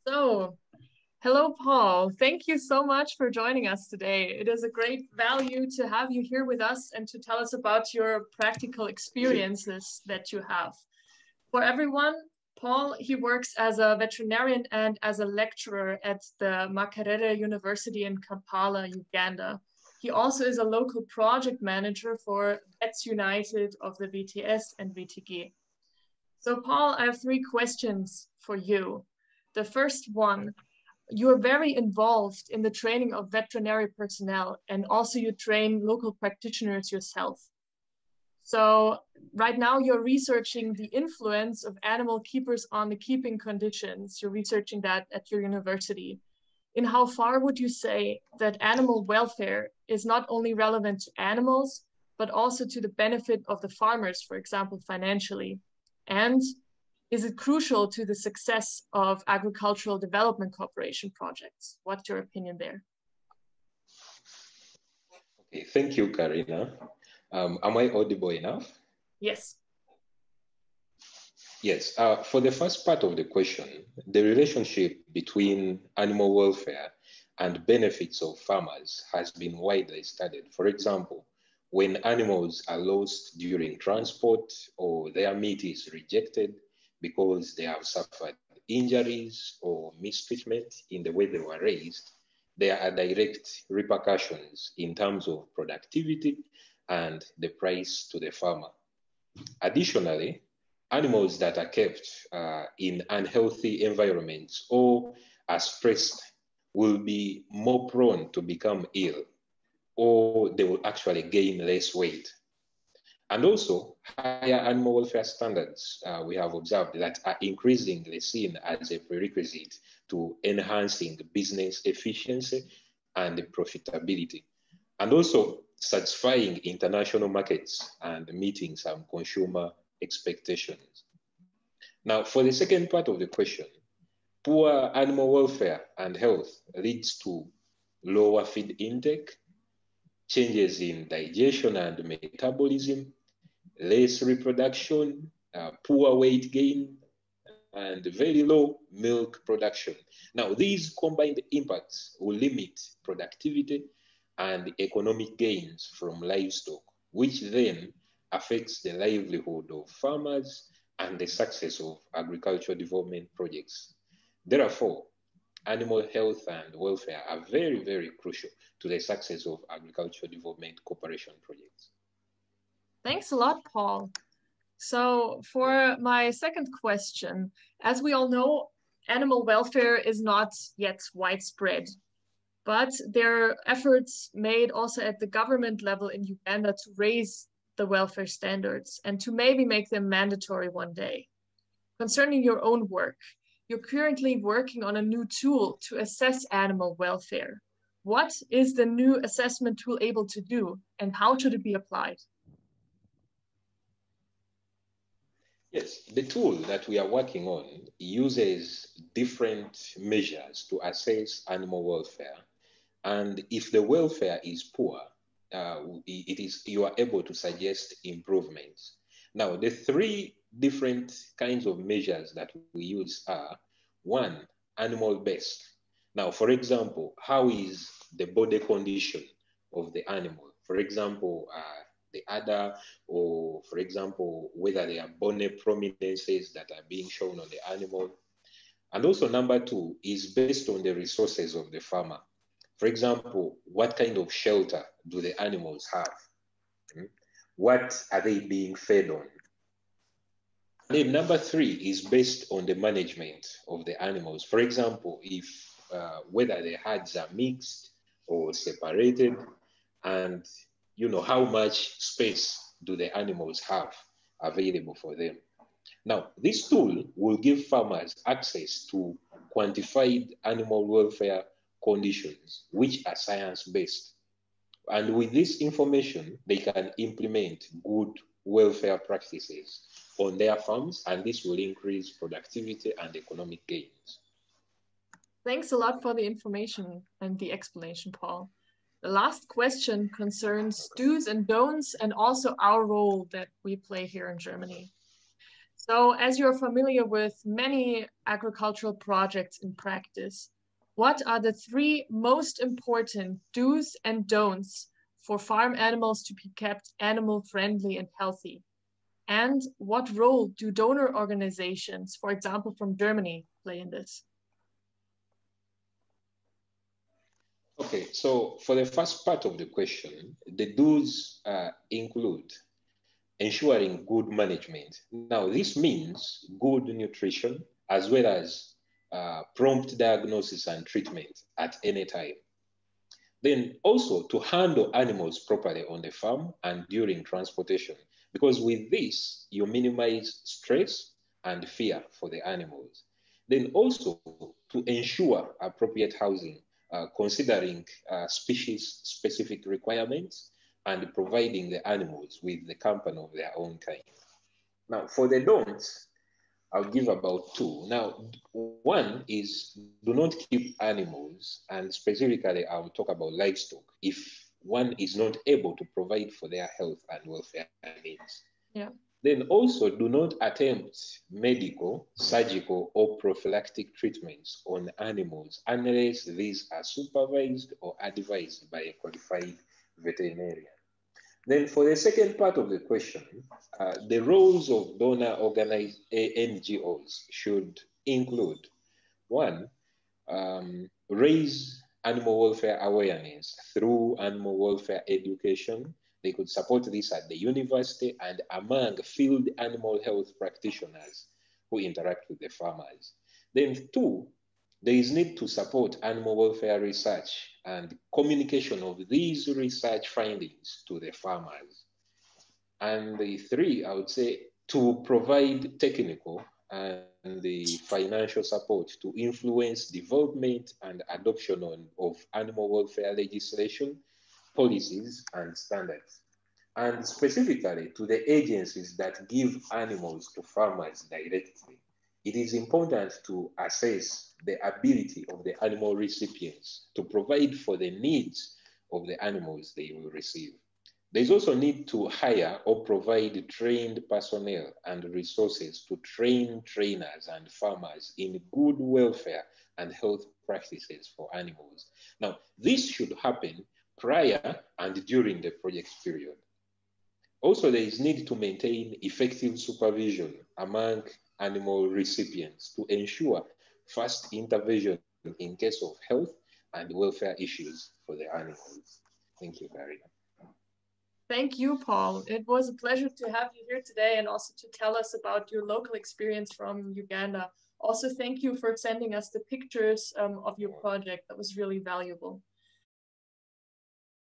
So, hello, Paul. Thank you so much for joining us today. It is a great value to have you here with us and to tell us about your practical experiences that you have. For everyone, Paul, he works as a veterinarian and as a lecturer at the Makerere University in Kampala, Uganda. He also is a local project manager for Vets United of the VTS and VTG. So, Paul, I have three questions for you. The first one, you're very involved in the training of veterinary personnel, and also you train local practitioners yourself. So right now you're researching the influence of animal keepers on the keeping conditions. You're researching that at your university. In how far would you say that animal welfare is not only relevant to animals, but also to the benefit of the farmers, for example, financially? And is it crucial to the success of agricultural development cooperation projects? What's your opinion there? Okay, thank you, Karina. Am I audible enough? Yes. Yes, for the first part of the question, the relationship between animal welfare and benefits of farmers has been widely studied. For example, when animals are lost during transport or their meat is rejected because they have suffered injuries or mistreatment in the way they were raised, there are direct repercussions in terms of productivity and the price to the farmer. Additionally, animals that are kept in unhealthy environments or are stressed will be more prone to become ill, or they will actually gain less weight. And also, higher animal welfare standards we have observed that are increasingly seen as a prerequisite to enhancing business efficiency and profitability, and also satisfying international markets and meeting some consumer expectations. Now, for the second part of the question, poor animal welfare and health leads to lower feed intake, changes in digestion and metabolism, less reproduction, poor weight gain, and very low milk production. Now, these combined impacts will limit productivity and economic gains from livestock, which then affects the livelihood of farmers and the success of agricultural development projects. Therefore, animal health and welfare are very, very crucial to the success of agricultural development cooperation projects. Thanks a lot, Paul. So for my second question, as we all know, animal welfare is not yet widespread, but there are efforts made also at the government level in Uganda to raise the welfare standards and to maybe make them mandatory one day. Concerning your own work, you're currently working on a new tool to assess animal welfare. What is the new assessment tool able to do, and how should it be applied? Yes, the tool that we are working on uses different measures to assess animal welfare. And if the welfare is poor, you are able to suggest improvements. Now, the three different kinds of measures that we use are: one, animal-based. Now, for example, how is the body condition of the animal? For example, the udder, or for example, whether there are bony prominences that are being shown on the animal. And also number two is based on the resources of the farmer. For example, what kind of shelter do the animals have? What are they being fed on? And then number three is based on the management of the animals. For example, if whether the herds are mixed or separated, and how much space do the animals have available for them. Now, this tool will give farmers access to quantified animal welfare conditions, which are science-based. And with this information, they can implement good welfare practices on their farms, and this will increase productivity and economic gains. Thanks a lot for the information and the explanation, Paul. The last question concerns do's and don'ts and also our role that we play here in Germany. So as you're familiar with many agricultural projects in practice, what are the three most important do's and don'ts for farm animals to be kept animal friendly and healthy? And what role do donor organizations, for example, from Germany, play in this? Okay, so for the first part of the question, the do's include ensuring good management. Now, this means good nutrition as well as prompt diagnosis and treatment at any time. Then also to handle animals properly on the farm and during transportation, because with this, you minimize stress and fear for the animals. Then also to ensure appropriate housing, considering species-specific requirements and providing the animals with the company of their own kind. Now, for the don'ts, I'll give about two. Now, one is do not keep animals, and specifically, I'll talk about livestock if one is not able to provide for their health and welfare needs. Yeah. Then also do not attempt medical, surgical, or prophylactic treatments on animals unless these are supervised or advised by a qualified veterinarian. Then for the second part of the question, the roles of donor organized NGOs should include, one, raise animal welfare awareness through animal welfare education. They could support this at the university and among field animal health practitioners who interact with the farmers. Then two, there is need to support animal welfare research and communication of these research findings to the farmers. And the three, I would say, to provide technical and the financial support to influence development and adoption of animal welfare legislation, policies, and standards. And specifically to the agencies that give animals to farmers directly. It is important to assess the ability of the animal recipients to provide for the needs of the animals they will receive. There's also need to hire or provide trained personnel and resources to train trainers and farmers in good welfare and health practices for animals. Now, this should happen prior and during the project period. Also, there is need to maintain effective supervision among animal recipients to ensure fast intervention in case of health and welfare issues for the animals. Thank you, Karina. Thank you, Paul. It was a pleasure to have you here today and also to tell us about your local experience from Uganda. Also, thank you for sending us the pictures of your project. That was really valuable.